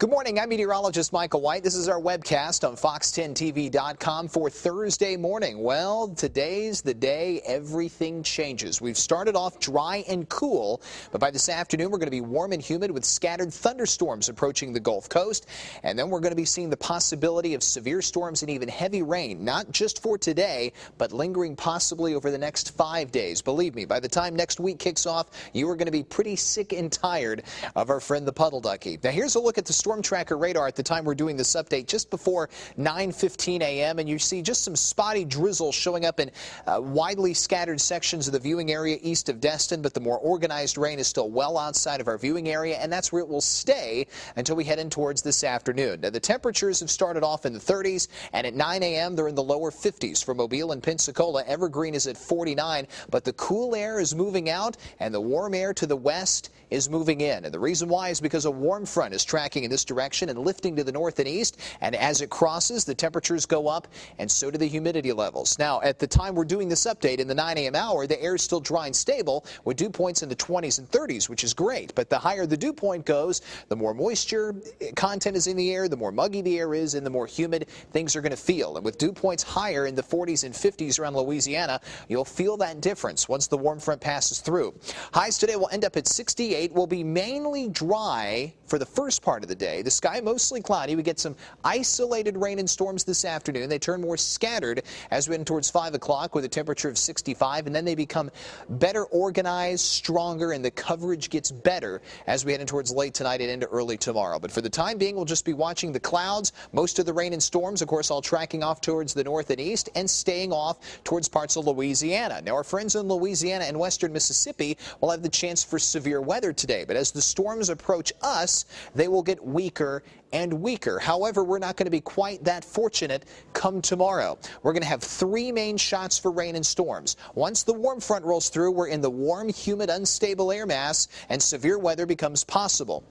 Good morning. I'm meteorologist Michael White. This is our webcast on fox10tv.com for Thursday morning. Well, today's the day everything changes. We've started off dry and cool, but by this afternoon we're going to be warm and humid with scattered thunderstorms approaching the Gulf Coast. And then we're going to be seeing the possibility of severe storms and even heavy rain, not just for today, but lingering possibly over the next 5 days. Believe me, by the time next week kicks off, you are going to be pretty sick and tired of our friend the puddle ducky. Now here's a look at the storm tracker radar at the time we're doing this update just before 9:15 a.m. and you see just some spotty drizzle showing up in widely scattered sections of the viewing area east of Destin, but the more organized rain is still well outside of our viewing area, and that's where it will stay until we head in towards this afternoon. Now the temperatures have started off in the 30s, and at 9 a.m. they're in the lower 50s for Mobile and Pensacola. Evergreen is at 49, but the cool air is moving out and the warm air to the west is moving in. And the reason why is because a warm front is tracking in this direction and lifting to the north and east, and as it crosses, the temperatures go up and so do the humidity levels. Now at the time we're doing this update in the 9 a.m. hour, the air is still dry and stable with dew points in the 20s and 30s, which is great, but the higher the dew point goes, the more moisture content is in the air, the more muggy the air is, and the more humid things are going to feel. And with dew points higher in the 40s and 50s around Louisiana, you'll feel that difference once the warm front passes through. Highs today will end up at 68. Will be mainly dry for the first part of the day. The sky mostly cloudy. We get some isolated rain and storms this afternoon. They turn more scattered as we head towards 5 o'clock with a temperature of 65, and then they become better organized, stronger, and the coverage gets better as we head in towards late tonight and into early tomorrow. But for the time being, we'll just be watching the clouds. Most of the rain and storms, of course, all tracking off towards the north and east and staying off towards parts of Louisiana. Now, our friends in Louisiana and western Mississippi will have the chance for severe weather today, but as the storms approach us, they will get weaker and weaker. However, we're not going to be quite that fortunate come tomorrow. We're going to have three main shots for rain and storms. Once the warm front rolls through, we're in the warm, humid, unstable air mass, and severe weather becomes possible.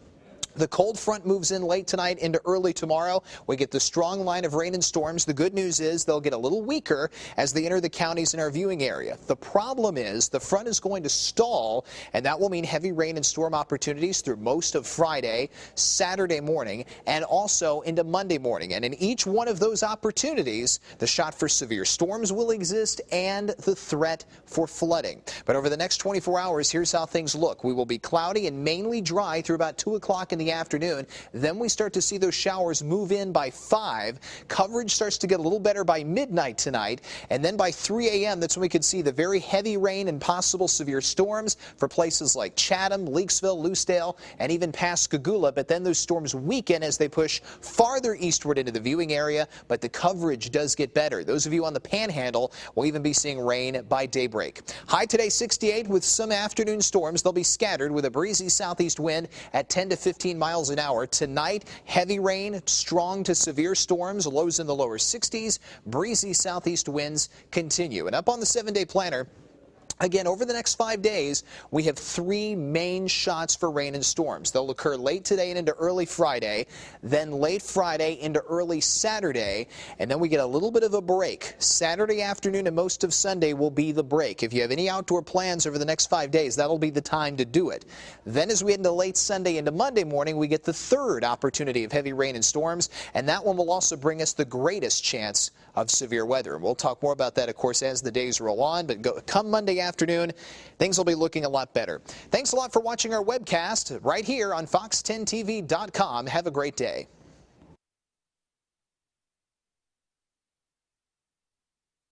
The cold front moves in late tonight into early tomorrow. We get the strong line of rain and storms. The good news is they'll get a little weaker as they enter the counties in our viewing area. The problem is the front is going to stall, and that will mean heavy rain and storm opportunities through most of Friday, Saturday morning, and also into Monday morning. And in each one of those opportunities, the shot for severe storms will exist and the threat for flooding. But over the next 24 hours, here's how things look. We will be cloudy and mainly dry through about 2 o'clock in the afternoon. Then we start to see those showers move in by 5. Coverage starts to get a little better by midnight tonight, and then by 3 a.m. that's when we could see the very heavy rain and possible severe storms for places like Chatham, Leakesville, Loosedale, and even Pascagoula. But then those storms weaken as they push farther eastward into the viewing area, but the coverage does get better. Those of you on the Panhandle will even be seeing rain by daybreak. High today 68 with some afternoon storms. They'll be scattered with a breezy southeast wind at 10 to 15 miles an hour. Tonight, heavy rain, strong to severe storms, lows in the lower 60s, breezy southeast winds continue. And up on the 7-day planner, again, over the next 5 days, we have three main shots for rain and storms. They'll occur late today and into early Friday, then late Friday into early Saturday, and then we get a little bit of a break. Saturday afternoon and most of Sunday will be the break. If you have any outdoor plans over the next 5 days, that'll be the time to do it. Then as we head into late Sunday into Monday morning, we get the third opportunity of heavy rain and storms, and that one will also bring us the greatest chance of severe weather. And we'll talk more about that, of course, as the days roll on, but come Monday afternoon, things will be looking a lot better. Thanks a lot for watching our webcast right here on fox10tv.com. Have a great day.